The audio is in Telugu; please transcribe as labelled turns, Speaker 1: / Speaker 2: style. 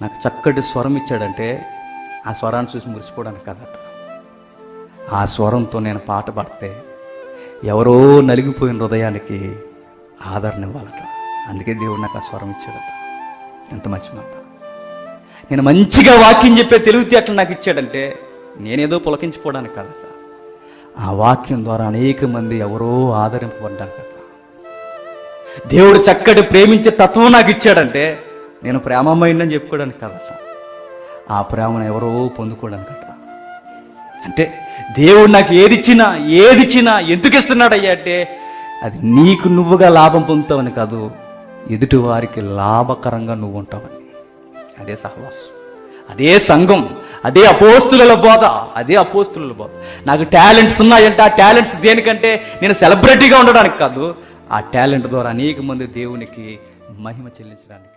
Speaker 1: నాకు చక్కటి స్వరం ఇచ్చాడంటే ఆ స్వరాన్ని చూసి మురిసిపోవడానికి కదట. ఆ స్వరంతో నేను పాట పాడితే ఎవరో నలిగిపోయిన హృదయానికి ఆదరణ ఇవ్వాలట. అందుకే దేవుడు నాకు ఆ స్వరం ఇచ్చాడట. ఎంత మంచి మాట. నేను మంచిగా వాక్యం చెప్పే తెలివితేటలు నాకు ఇచ్చాడంటే నేనేదో పులకించిపోవడానికి కదట. ఆ వాక్యం ద్వారా అనేక మంది ఎవరో ఆదరింపబడ్డానికట. దేవుడు చక్కటి ప్రేమించే తత్వం నాకు ఇచ్చాడంటే నేను ప్రేమమైందని చెప్పుకోవడానికి కదట. ఆ ప్రేమను ఎవరో పొందుకోవడానికట. అంటే దేవుడు నాకు ఏదిచ్చినా ఎందుకు ఇస్తున్నాడయ్యా అంటే అది నీకు నువ్వుగా లాభం పొందుతావని కాదు, ఎదుటి వారికి లాభకరంగా నువ్వు ఉంటావని. అదే సహవాసం, అదే సంఘం, అదే అపోస్తుల బోధ. నాకు టాలెంట్స్ ఉన్నాయంటే ఆ టాలెంట్స్ దేనికంటే నేను సెలబ్రిటీగా ఉండడానికి కాదు, ఆ టాలెంట్ ద్వారా అనేక మంది దేవునికి మహిమ చెల్లించడానికి.